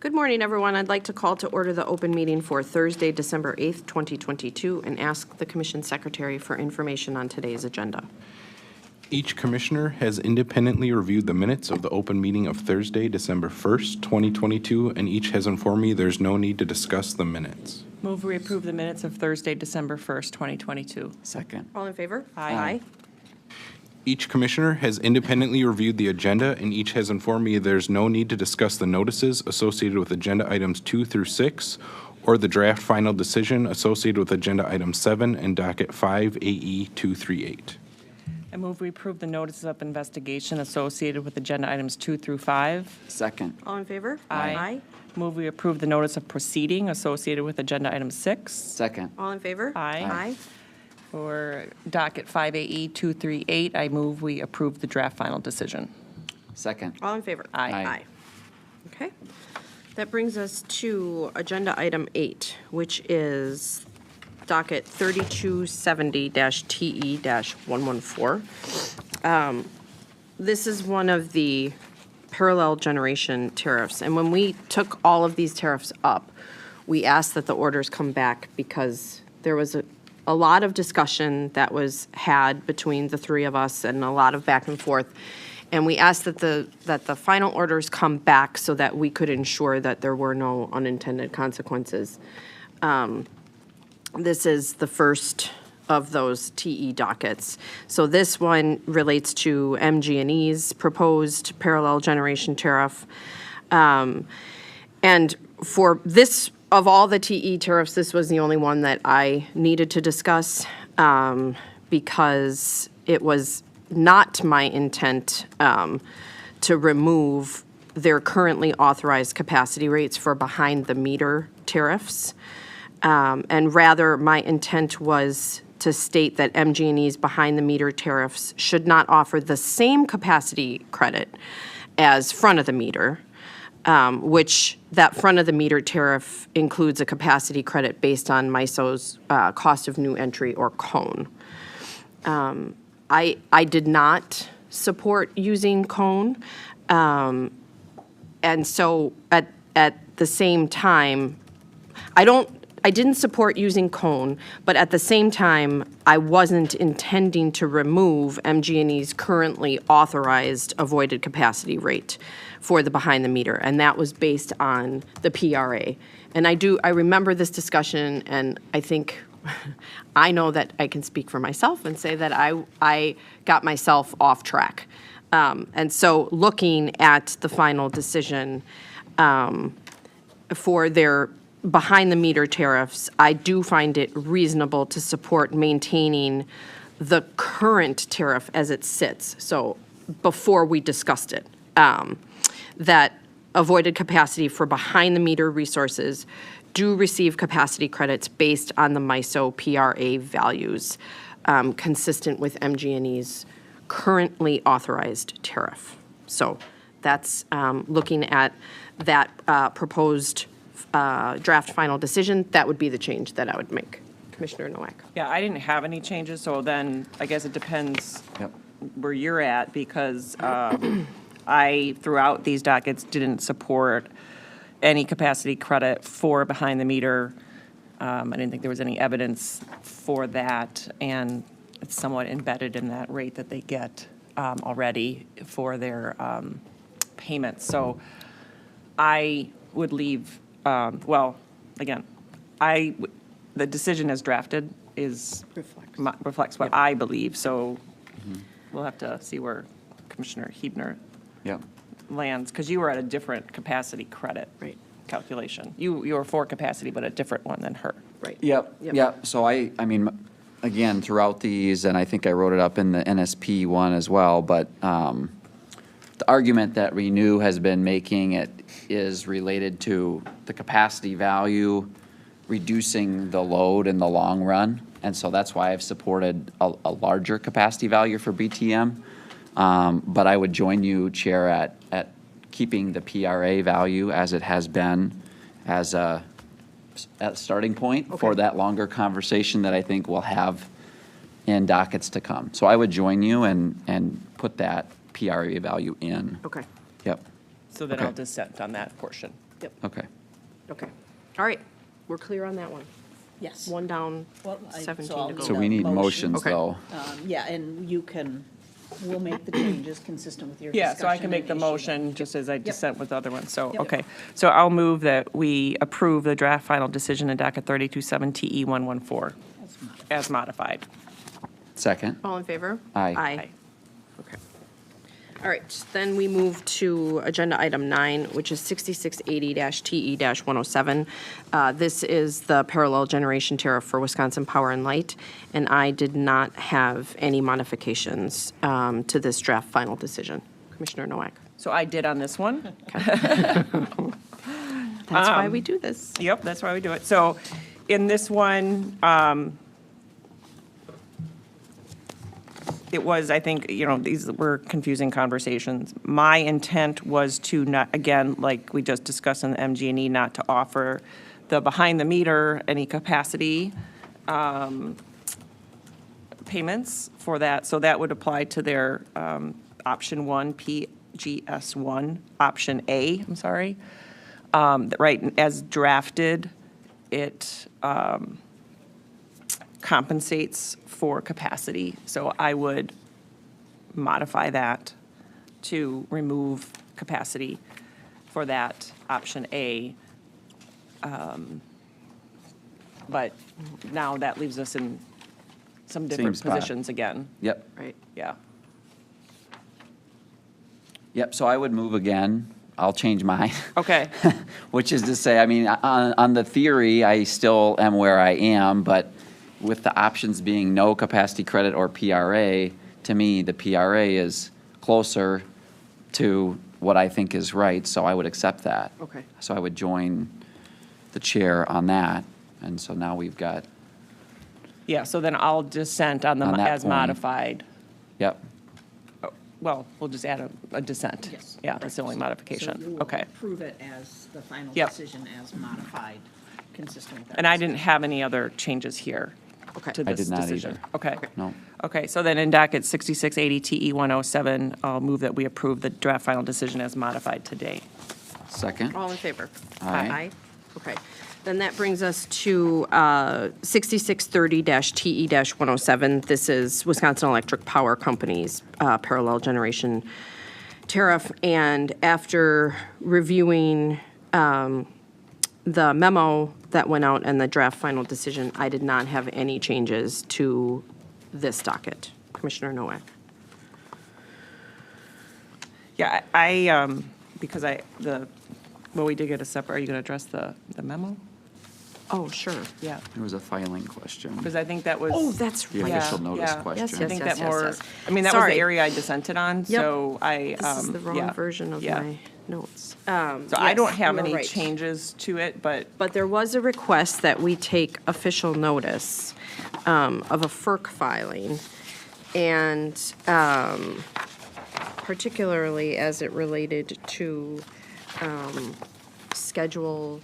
Good morning, everyone. I'd like to call to order the open meeting for Thursday, December 8th, 2022, and ask the Commission Secretary for information on today's agenda. Each commissioner has independently reviewed the minutes of the open meeting of Thursday, December 1st, 2022, and each has informed me there's no need to discuss the minutes. Move we approve the minutes of Thursday, December 1st, 2022. Second. All in favor? Aye. Each commissioner has independently reviewed the agenda, and each has informed me there's no need to discuss the notices associated with agenda items 2 through 6, or the draft final decision associated with agenda item 7 and docket 5 AE 238. I move we approve the notices of investigation associated with agenda items 2 through 5. Second. All in favor? Aye. Move we approve the notice of proceeding associated with agenda item 6. Second. All in favor? Aye. For docket 5 AE 238, I move we approve the draft final decision. Second. All in favor? Aye. Okay. That brings us to agenda item 8, which is docket 3270-TE-114. This is one of the parallel generation tariffs. And when we took all of these tariffs up, we asked that the orders come back because there was a lot of discussion that was had between the three of us and a lot of back and forth. And we asked that the final orders come back so that we could ensure that there were no unintended consequences. This is the first of those TE dockets. So this one relates to MG&E's proposed parallel generation tariff. And for this, of all the TE tariffs, this was the only one that I needed to discuss because it was not my intent to remove their currently authorized capacity rates for behind-the-meter tariffs. And rather, my intent was to state that MG&E's behind-the-meter tariffs should not offer the same capacity credit as front-of-the-meter, which that front-of-the-meter tariff includes a capacity credit based on MISO's cost of new entry, or CONE. I did not support using CONE, and so at the same time, I didn't support using CONE, but at the same time, I wasn't intending to remove MG&E's currently authorized avoided capacity rate for the behind-the-meter, and that was based on the PRA. And I remember this discussion, and I think, I know that I can speak for myself and say that I got myself off track. And so looking at the final decision for their behind-the-meter tariffs, I do find it reasonable to support maintaining the current tariff as it sits. So before we discussed it, that avoided capacity for behind-the-meter resources do receive capacity credits based on the MISO PRA values, consistent with MG&E's currently authorized tariff. So that's looking at that proposed draft final decision. That would be the change that I would make. Commissioner Nowak. Yeah, I didn't have any changes, so then I guess it depends where you're at, because I, throughout these dockets, didn't support any capacity credit for behind the meter. I didn't think there was any evidence for that, and it's somewhat embedded in that rate that they get already for their payments. So I would leave, well, again, the decision as drafted reflects what I believe, so we'll have to see where Commissioner Huebner lands, because you were at a different capacity credit calculation. You were for capacity, but a different one than her. Right. Yep. So I mean, again, throughout these, and I think I wrote it up in the NSP one as well, but the argument that Renew has been making it is related to the capacity value reducing the load in the long run. And so that's why I've supported a larger capacity value for BTM. But I would join you, Chair, at keeping the PRA value as it has been as a starting point for that longer conversation that I think we'll have in dockets to come. So I would join you and put that PRA value in. Okay. Yep. So then Okay. I'll dissent on that portion. Yep, Okay. okay. All right, we're clear on that one. Yes. One down, Well, so 17 I'll to need go. So we need motion. motions, Okay. though. Yeah, and you can, we'll make the changes consistent with your Yeah, discussion. so I can make and the issue them. motion just as I just sent with the other ones, so, Yep. okay. So I'll move that we approve the draft final decision in docket 32-7 TE 114 That's modified. as modified. Second. All in favor? Aye. Aye. Okay. All right, then we move to agenda item 9, which is 6680-TE-107. This is the parallel generation tariff for Wisconsin Power and Light, and I did not have any modifications to this draft final decision. Commissioner Nowak. So I did on this one. That's why we do this. Yep, that's why we do it. So in this one, it was, I think, these were confusing conversations. My intent was to not, again, like we just discussed in the MG&E, not to offer the behind-the-meter any capacity payments for that. So that would apply to their option 1, PGS1, option A, I'm sorry. Right, as drafted, it compensates for capacity. So I would modify that to remove capacity for that option A. But now that leaves us in some different spot. positions again. Yep. Right. Yeah. Yep, so I would move again. I'll change mine. Okay. Which is to say, I mean, on the theory, I still am where I am, but with the options being no capacity credit or PRA, to me, the PRA is closer to what I think is right, so I would accept that. Okay. So I would join the chair on that, and so now we've got, Yeah, so then I'll dissent on the, On that as point. modified. yep, Well, we'll just add a dissent. Yes. Yeah, that's the only So modification. you will Okay. approve it as the final Yep. decision as modified, consistent with that. And I didn't have any other changes here Okay. to I this did not decision. either. Okay. no. Okay, so then in docket 6680 TE 107, I'll move that we approve the draft final decision as modified today. Second? All in favor? Aye. Okay. Then that brings us to 6630-TE-107. This is Wisconsin Electric Power Company's parallel generation tariff. And after reviewing the memo that went out and the draft final decision, I did not have any changes to this docket. Commissioner Nowak. Yeah, because well, we did get a separate, are you going to address the memo? Oh, sure. Yeah, There was a filing question. because I think that was. Oh, that's The right. official Yeah, notice yeah. question. Yes, I think yes, that more, yes. I mean, that was Sorry. the area I dissented on, Yep. so I. This is the yeah, wrong version of yeah. my notes. So I don't Yes, have you are any right. changes to it, but But there was a request that we take official notice of a FERC filing, and particularly as it related to Schedule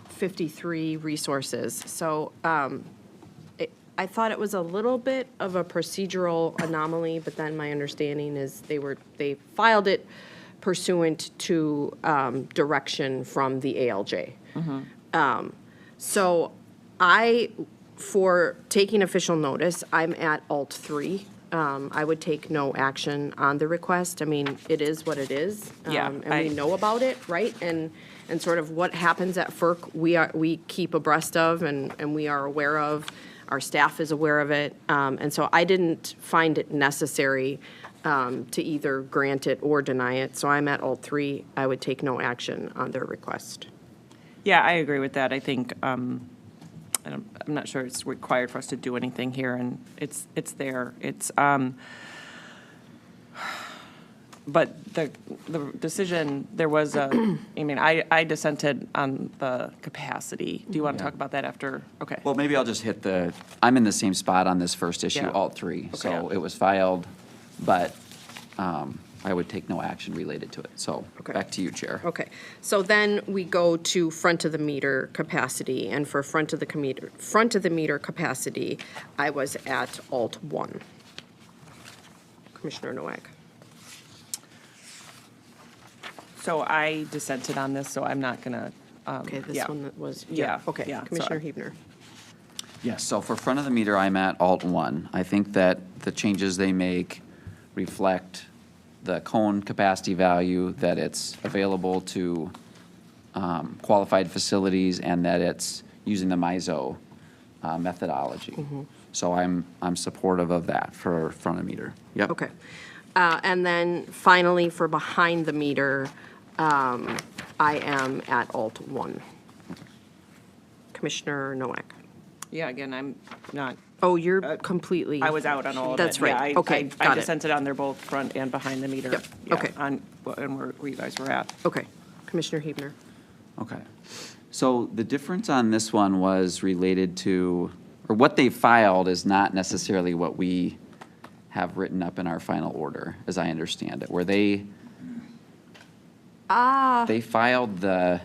53 resources. So I thought it was a little bit of a procedural anomaly, but then my understanding is they filed it pursuant to direction from the ALJ. So for taking official notice, I'm at Alt 3. I would take no action on the request. I mean, it is what it is. Yeah, And we know about it, right? And sort of what happens at FERC, we keep abreast of and we are aware of. Our staff is aware of it. And so I didn't find it necessary to either grant it or deny it. So I'm at Alt 3. I would take no action on their request. yeah, I agree with that. I think, I'm not sure it's required for us to do anything here, and it's there. It's, but the decision, there was I mean, I dissented on the capacity. Do you want to talk about that after? Okay. Well, maybe I'll just hit I'm in the same spot on this first issue, Yeah. Alt 3. So Okay. it was filed, but I would take no action related to it. So Okay. back to you, Chair. Okay, so then we go to front of the meter capacity, and for front of the meter capacity, I was at Alt 1. Commissioner Nowak. So I dissented on this, so I'm not gonna, Okay, this yeah. one that was, Yeah, okay, yeah, so Commissioner Hebner. Yes, so for front of the meter, I'm at Alt 1. I think that the changes they make reflect the cone capacity value, that it's available to qualified facilities, and that it's using the MISO methodology. So I'm supportive of that for front of meter. Yep. Okay. And then finally, for behind the meter, I am at Alt 1. Commissioner Nowak. Yeah, again, I'm not, Oh, you're completely. I was out on all of it. That's right. Yeah, Okay, I got it. dissented on they're both front and behind the meter. Yep, Yeah, okay. On, and where you guys were at. Okay. Commissioner Hebner. Okay. So the difference on this one was related to, or what they filed is not necessarily what we have written up in our final order, as I understand it, where they filed the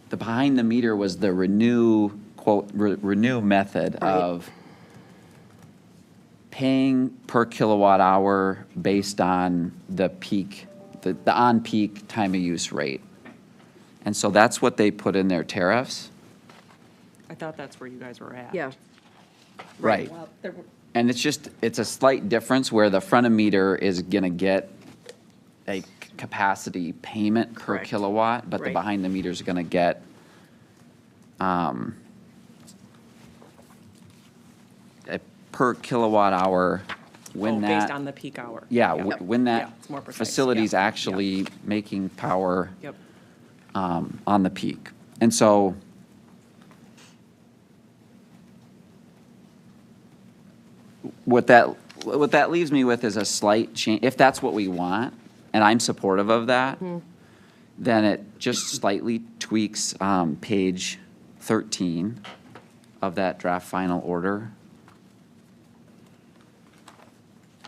behind the meter was the renew, quote, renew method of paying per kilowatt hour based on the peak, the on-peak time of use rate. And so that's what they put in their tariffs. I thought that's where you guys were at. Yeah. Right. Well, there were, And it's a slight difference where the front of meter is gonna get a capacity payment per Correct. kilowatt, but the Right. behind the meter is gonna get, a per kilowatt hour when Oh, that. based on the peak hour. Yeah, Yep. when Yeah, that it's more precise. facility's Yeah, yeah. actually making power Yep. on the peak. And so what that leaves me with is a slight change, if that's what we want, and I'm supportive of that, then it just slightly tweaks page 13 of that draft final order.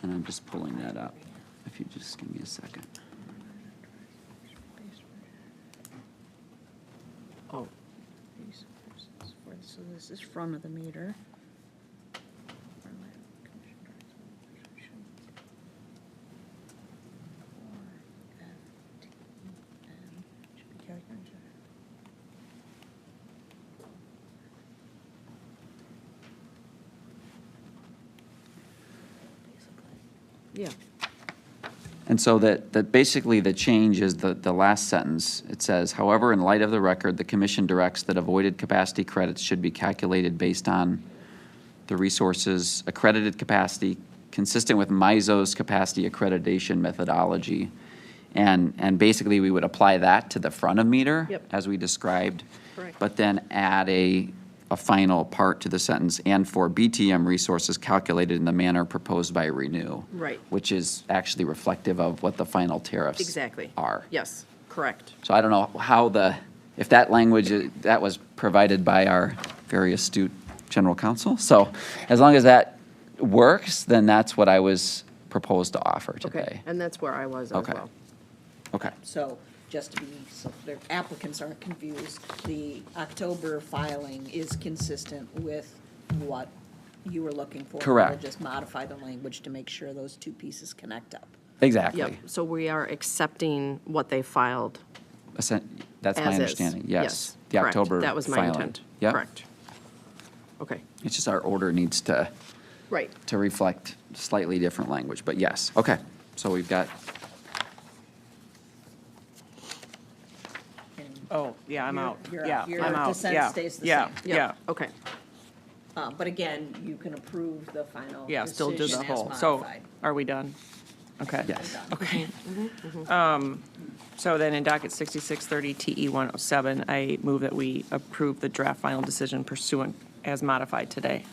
And I'm just pulling that up, if you just give me a second. Oh. so this is front of the meter. Yeah. And so that basically the change is the last sentence. It says, however, in light of the record, the commission directs that avoided capacity credits should be calculated based on the resources accredited capacity consistent with MISO's capacity accreditation methodology. And basically, we would apply that to the front of meter, Yep. as we described. Correct. But then add a final part to the sentence, and for BTM resources calculated in the manner proposed by Renew. Right. Which is actually reflective of what the final tariffs Exactly. are. Yes, correct. So I don't know how if that language, that was provided by our very astute general counsel. So as long as that works, then that's what I was proposed to offer Okay, today. and that's where I was as Okay. well. Okay. So just to be, so the applicants aren't confused, the October filing is consistent with what you were looking for. Correct. We'll just modify the language to make sure those two pieces connect up. Exactly. Yep, so we are accepting what they filed That's my as is. understanding, yes. The correct. October That was my filing. intent. Yep. Correct. Okay, It's just our order needs to right. reflect slightly different language, but yes, okay. So we've got, Oh, yeah, I'm out. You're Yeah, out. Your I'm out. dissent Yeah, stays the yeah, same. Yep, Yeah, okay. But again, you can approve the final yeah, still do the decision as whole. So, modified. are we done? Okay. yes. Okay. So then in docket 6630 TE 107, I move that we approve the draft final decision pursuant as modified today.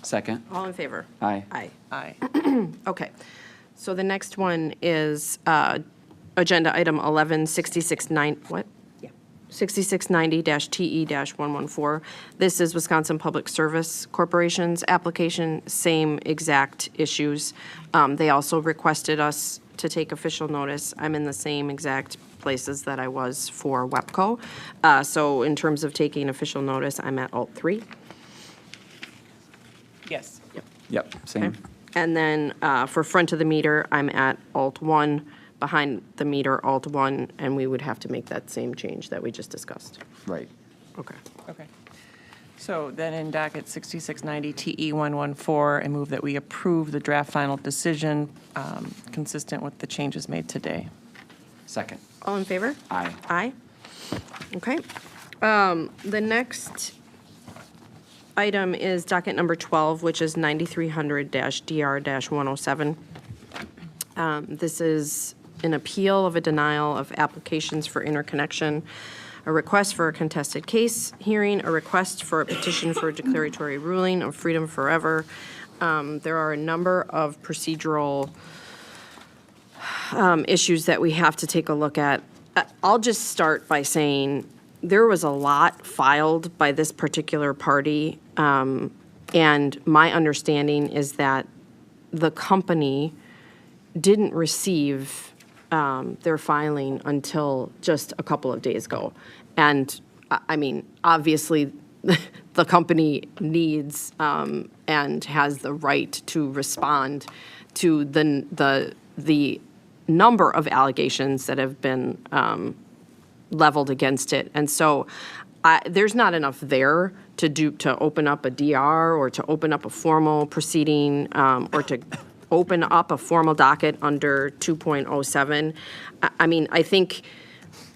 Second? All in favor? Aye. Aye. Aye. Okay. So the next one is agenda item 11669, what? Yeah. 6690-TE-114. This is Wisconsin Public Service Corporation's application, same exact issues. They also requested us to take official notice. I'm in the same exact places that I was for WEPCO. So in terms of taking official notice, I'm at Alt 3. Yes. Yep, same. And then for front of the meter, I'm at Alt 1. behind the meter Alt 1, and we would have to make that same change that we just discussed. Right. Okay. Okay. So then in docket 6690 TE 114, I move that we approve the draft final decision consistent with the changes made today. Second. All in favor? Aye. Aye. Okay. The next item is docket number 12, which is 9300-DR-107. This is an appeal of a denial of applications for interconnection, a request for a contested case hearing, a request for a petition for a declaratory ruling of Freedom Forever. There are a number of procedural issues that we have to take a look at. I'll just start by saying there was a lot filed by this particular party, and my understanding is that the company didn't receive their filing until just a couple of days ago. And, I mean, obviously, the company needs and has the right to respond to the number of allegations that have been leveled against it. And so there's not enough there to open up a DR or to open up a formal proceeding or to open up a formal docket under 2.07. I mean, I think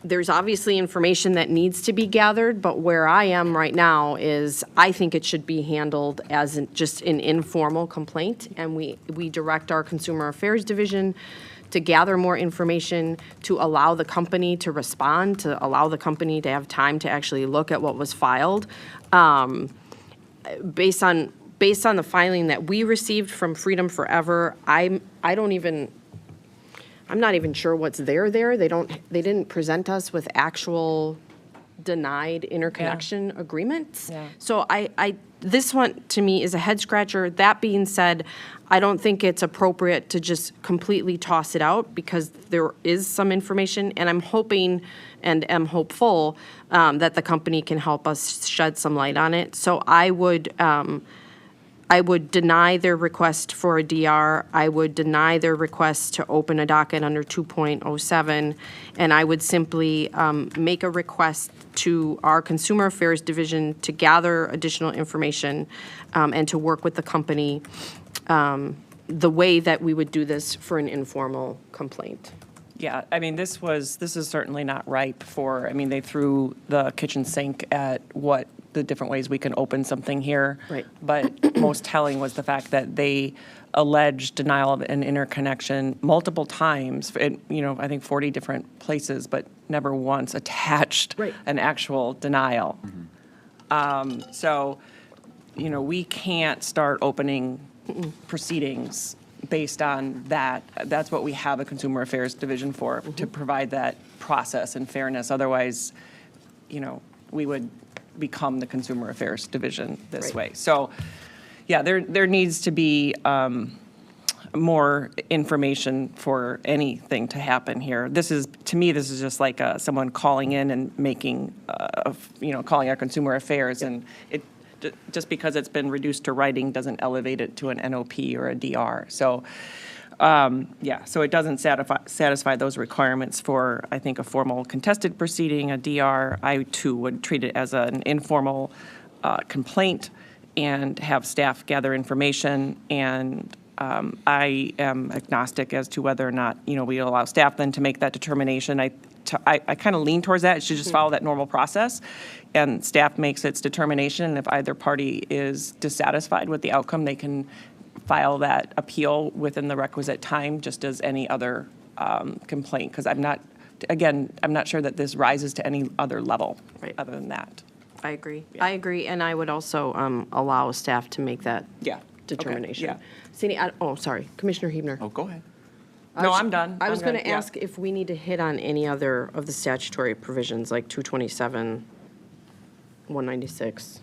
there's obviously information that needs to be gathered, but where I am right now is I think it should be handled as just an informal complaint, and we direct our Consumer Affairs Division to gather more information, to allow the company to respond, to allow the company to have time to actually look at what was filed. Based on the filing that we received from Freedom Forever, I'm not even sure what's there. They didn't present us with actual denied interconnection agreements. Yeah. So this one to me is a head scratcher. That being said, I don't think it's appropriate to just completely toss it out because there is some information, and I'm hoping and am hopeful that the company can help us shed some light on it. So I would deny their request for a DR. I would deny their request to open a docket under 2.07, and I would simply make a request to our Consumer Affairs Division to gather additional information and to work with the company the way that we would do this for an informal complaint. Yeah, I mean, this is certainly not ripe for, I mean, they threw the kitchen sink at what the different ways we can open something here. Right. But most telling was the fact that they alleged denial of an interconnection multiple times, I think 40 different places, but never once attached Right. an actual denial. So, we can't start opening proceedings based on that. That's what we have a Consumer Affairs Division for, to provide that process and fairness. Otherwise, we would become the Consumer Affairs Division this Right. way. So, yeah, there needs to be more information for anything to happen here. To me, this is just like someone calling in and making, calling our Consumer Affairs, and it just because it's been reduced to writing doesn't elevate it to an NOP or a DR. So, so it doesn't satisfy those requirements for, I think, a formal contested proceeding, a DR. I, too, would treat it as an informal complaint and have staff gather information. And I am agnostic as to whether or not, we allow staff then to make that determination. I kind of lean towards that. It should just follow that normal process. And staff makes its determination. And if either party is dissatisfied with the outcome, they can file that appeal within the requisite time, just as any other complaint. Because I'm not sure that this rises to any other level Right. other than that. I agree. Yeah. I agree, and I would also allow staff to make that Yeah. determination. Okay, Cindy, sorry, Commissioner Huebner. Oh, go ahead. No, I'm done. I was I'm going good, to yeah. ask if we need to hit on any other of the statutory provisions, like 227, 196,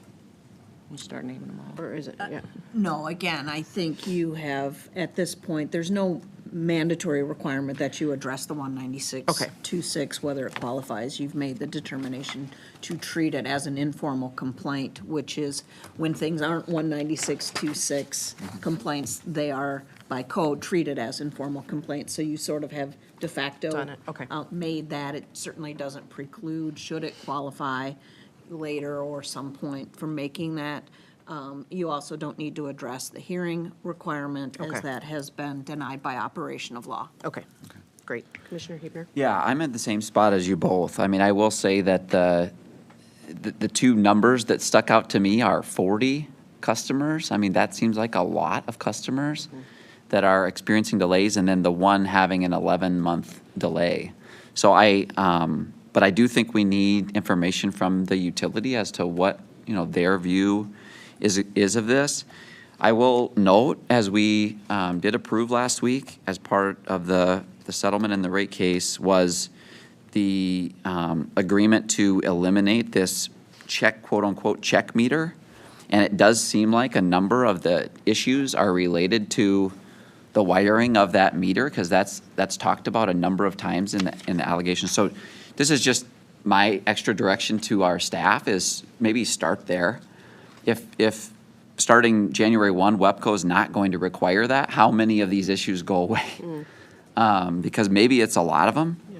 We'll start naming them all. or is it, yeah. No, again, I think you have, at this point, there's no mandatory requirement that you address the 196.26, whether it qualifies. You've made the determination to treat it as an informal complaint, which is when things aren't 196.26 complaints, they are by code treated as informal complaints. So you sort of have de facto Done it, okay. made that. It certainly doesn't preclude, should it qualify later or some point from making that. You also don't need to address the hearing requirement, Okay. as that has been denied by operation of law. Okay, great. Commissioner Hebner? Yeah, I'm at the same spot as you both. I mean, I will say that the two numbers that stuck out to me are 40 customers. I mean, that seems like a lot of customers that are experiencing delays, and then the one having an 11-month delay. So but I do think we need information from the utility as to what, their view is of this. I will note, as we did approve last week as part of the settlement in the rate case, was the agreement to eliminate this quote-unquote check meter. And it does seem like a number of the issues are related to the wiring of that meter, because that's talked about a number of times in the allegations. So this is just my extra direction to our staff, is maybe start there. If starting January 1, WEPCO is not going to require that, how many of these issues go away? Because maybe it's a lot of them. Yeah.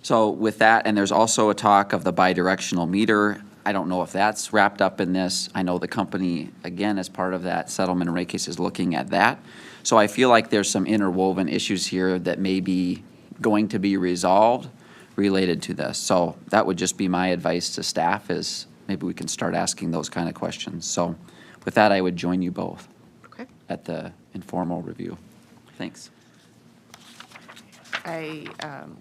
So with that, and there's also a talk of the bidirectional meter. I don't know if that's wrapped up in this. I know the company, again, as part of that settlement and rate case, is looking at that. So I feel like there's some interwoven issues here that may be going to be resolved related to this. So that would just be my advice to staff, is maybe we can start asking those kind of questions. So with that, I would join you both Okay. at the informal review. Thanks. I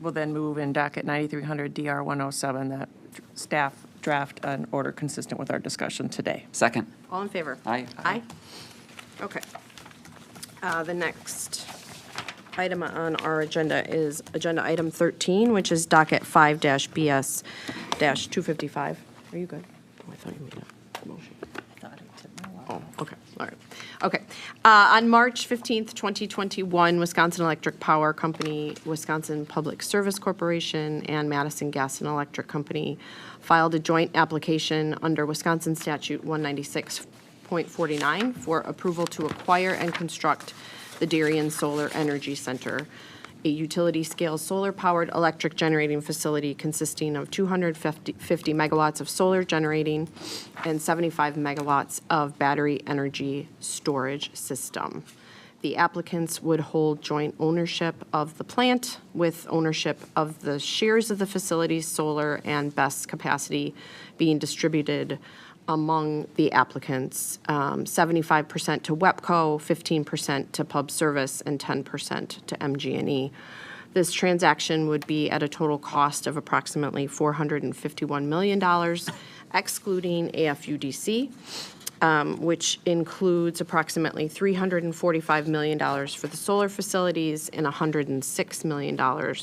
will then move in docket 9300 DR 107 that staff draft an order consistent with our discussion today. Second. All in favor? Aye. Aye. Okay. The next item on our agenda is Agenda Item 13, which is docket 5-BS-255. Are you good? Oh, I thought you made a motion. Oh, okay, all right. Okay. On March 15th, 2021, Wisconsin Electric Power Company, Wisconsin Public Service Corporation, and Madison Gas and Electric Company filed a joint application under Wisconsin Statute 196.49 for approval to acquire and construct the Darien Solar Energy Center, a utility-scale solar-powered electric generating facility consisting of 250 megawatts of solar generating and 75 megawatts of battery energy storage system. The applicants would hold joint ownership of the plant, with ownership of the shares of the facility's solar and BESS capacity being distributed among the applicants, 75% to WEPCO, 15% to Pub Service, and 10% to MG&E. This transaction would be at a total cost of approximately $451 million, excluding AFUDC, which includes approximately $345 million for the solar facilities and $106 million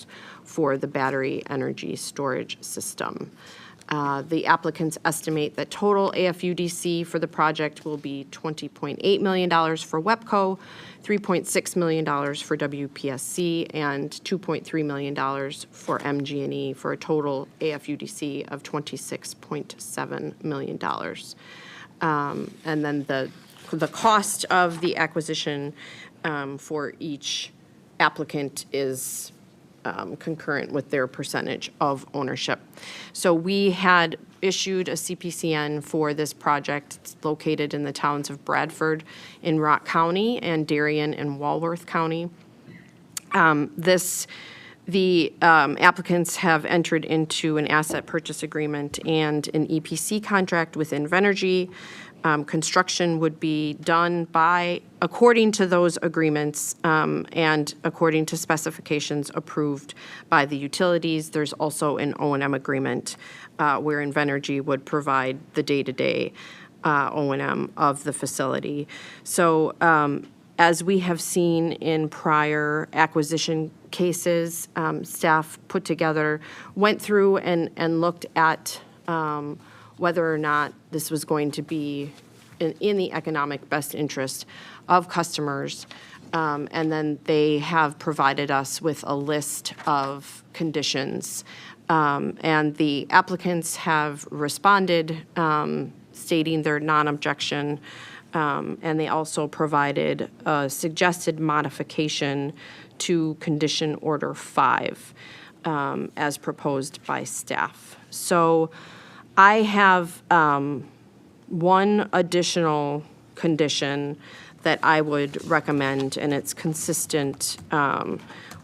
for the battery energy storage system. The applicants estimate that total AFUDC for the project will be $20.8 million for WEPCO, $3.6 million for WPSC, and $2.3 million for MG&E, for a total AFUDC of $26.7 million. And then the cost of the acquisition for each applicant is concurrent with their percentage of ownership. So we had issued a CPCN for this project. It's located in the towns of Bradford in Rock County and Darien in Walworth County. The applicants have entered into an asset purchase agreement and an EPC contract with Invenergy. Construction would be done according to those agreements and according to specifications approved by the utilities. There's also an O&M agreement where Invenergy would provide the day-to-day O&M of the facility. So as we have seen in prior acquisition cases, staff went through and looked at whether or not this was going to be in the economic best interest of customers. And then they have provided us with a list of conditions. And the applicants have responded, stating their non-objection. And they also provided a suggested modification to Condition Order 5, as proposed by staff. So I have one additional condition that I would recommend, and it's consistent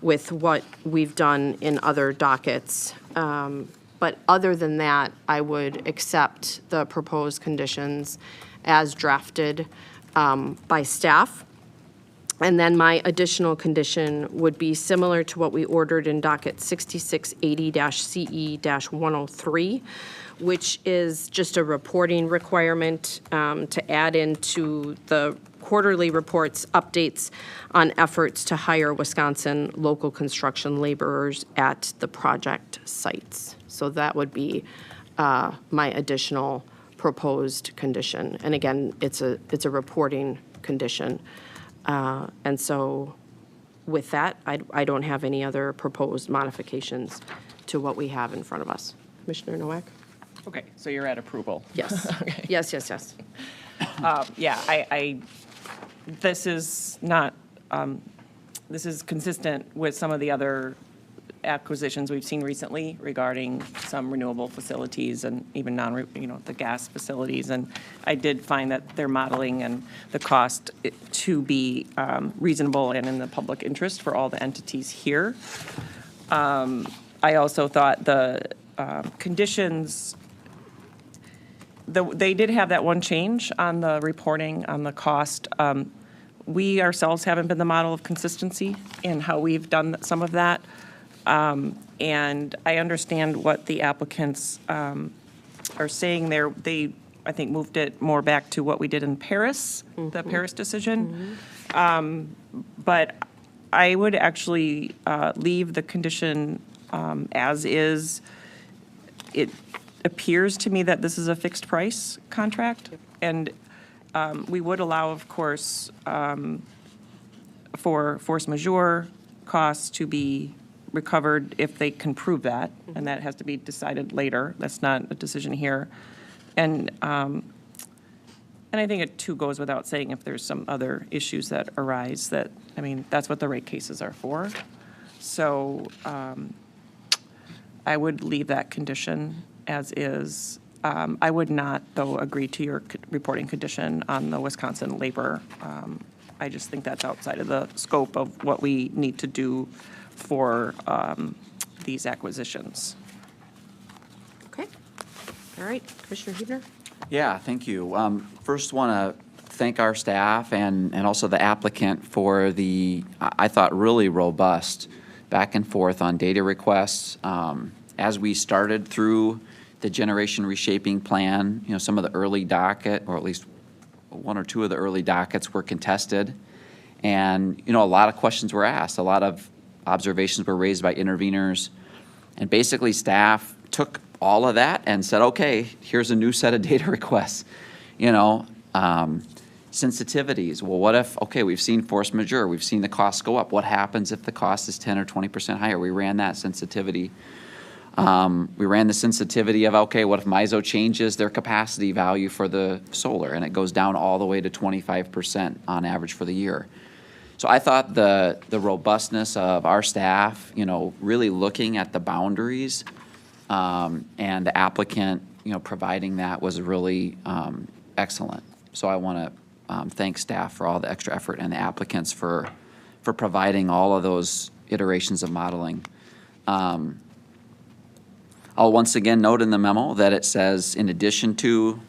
with what we've done in other dockets. But other than that, I would accept the proposed conditions as drafted by staff. And then my additional condition would be similar to what we ordered in docket 6680-CE-103, which is just a reporting requirement to add into the quarterly reports updates on efforts to hire Wisconsin local construction laborers at the project sites. So that would be my additional proposed condition. And again, it's a reporting condition. And so with that, I don't have any other proposed modifications to what we have in front of us. Commissioner Nowak? Okay, so you're at approval. Yes. Okay. Yes. Yeah, this is not, this is consistent with some of the other acquisitions we've seen recently regarding some renewable facilities and even the gas facilities. And I did find that their modeling and the cost to be reasonable and in the public interest for all the entities here. I also thought the conditions, they did have that one change on the reporting on the cost. We ourselves haven't been the model of consistency in how we've done some of that. And I understand what the applicants are saying there. They, I think, moved it more back to what we did in Paris, the Paris decision. But I would actually leave the condition as is. It appears to me that this is a fixed price contract. And we would allow, of course, for force majeure costs to be recovered if they can prove that, and that has to be decided later. That's not a decision here. And I think it too goes without saying if there's some other issues that arise that, I mean, that's what the rate cases are for. So I would leave that condition as is. I would not, though, agree to your reporting condition on the Wisconsin labor. I just think that's outside of the scope of what we need to do for these acquisitions. Okay. All right. Commissioner Huebner? Yeah, thank you. First, want to thank our staff and also the applicant for the, I thought, really robust back and forth on data requests. As we started through the generation reshaping plan, some of the early docket, or at least one or two of the early dockets were contested. And, a lot of questions were asked, a lot of observations were raised by interveners. And basically staff took all of that and said, okay, here's a new set of data requests. Sensitivities. Well, what if, okay, we've seen force majeure, we've seen the costs go up. What happens if the cost is 10 or 20% higher? We ran that sensitivity. We ran the sensitivity of, okay, what if MISO changes their capacity value for the solar and it goes down all the way to 25% on average for the year? So I thought the robustness of our staff, really looking at the boundaries and the applicant, providing that was really excellent. So I want to thank staff for all the extra effort and the applicants for providing all of those iterations of modeling. I'll once again note in the memo that it says, in addition to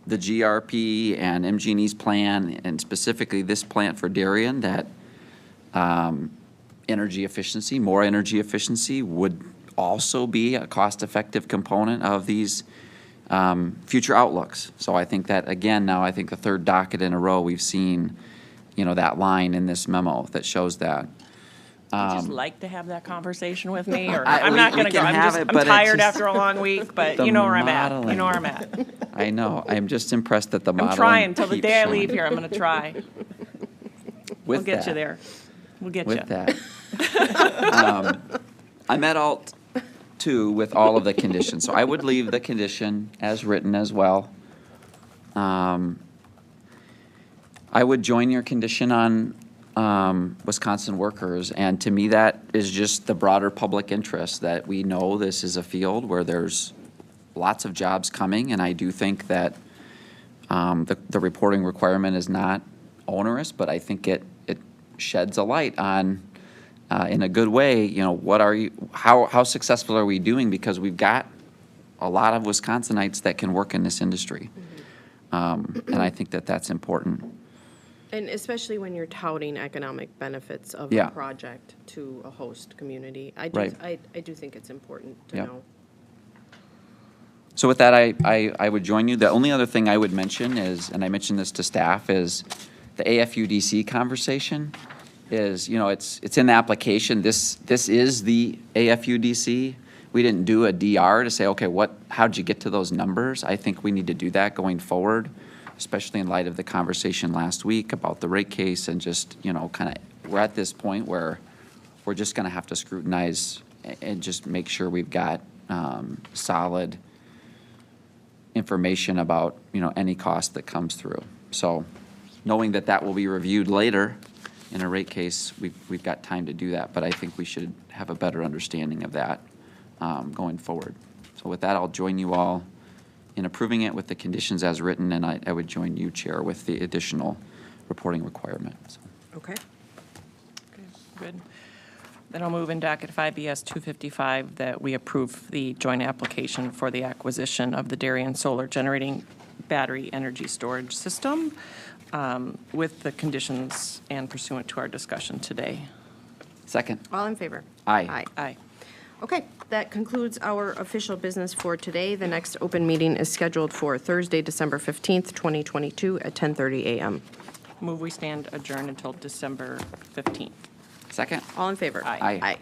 the GRP and MG&E's plan, and specifically this plant for Darien, that energy efficiency, more energy efficiency would also be a cost-effective component of these future outlooks. So I think that, again, now I think the third docket in a row we've seen, that line in this memo that shows that. Would you just like to have that conversation with me, or I- I'm we- not we going to go. can have it, I'm but it's tired just- after a long week, but The you know where I'm at. You modeling. know where I'm at. I know. I'm just impressed that the modeling I'm trying until the keeps day I showing. leave here. I'm going to try. We'll With get you that- there. We'll get you. With that, I'm at alt 2 with all of the conditions, so I would leave the condition as written as well. I would join your condition on Wisconsin workers, and to me, that is just the broader public interest, that we know this is a field where there's lots of jobs coming, and I do think that the reporting requirement is not onerous, but I think it sheds a light on, in a good way, you know, how successful are we doing? Because we've got a lot of Wisconsinites that can work in this industry. And I think that that's important. And especially when you're touting economic benefits of Yeah. a project to a host community. I Right. do think it's important to Yep. know. So with that, I would join you. The only other thing I would mention is, and I mentioned this to staff, is the AFUDC conversation is, you know, it's in the application. This is the AFUDC. We didn't do a DR to say, okay, how'd you get to those numbers? I think we need to do that going forward, especially in light of the conversation last week about the rate case and just, you know, kind of, we're at this point where we're just going to have to scrutinize and just make sure we've got solid information about, you know, any cost that comes through. So knowing that that will be reviewed later in a rate case, we've got time to do that, but I think we should have a better understanding of that going forward. So with that, I'll join you all in approving it with the conditions as written, and I would join you, Chair, with the additional reporting requirements. Okay. Okay, good. Then I'll move in docket 5BS 255 that we approve the joint application for the acquisition of the Darien Solar Generating Battery Energy Storage System with the conditions and pursuant to our discussion today. Second. All in favor? Aye. Aye. Okay, that concludes our official business for today. The next open meeting is scheduled for Thursday, December 15th, 2022 at 10:30 a.m. Move we stand adjourned until December 15th. Second. All in favor? Aye. Aye. Aye.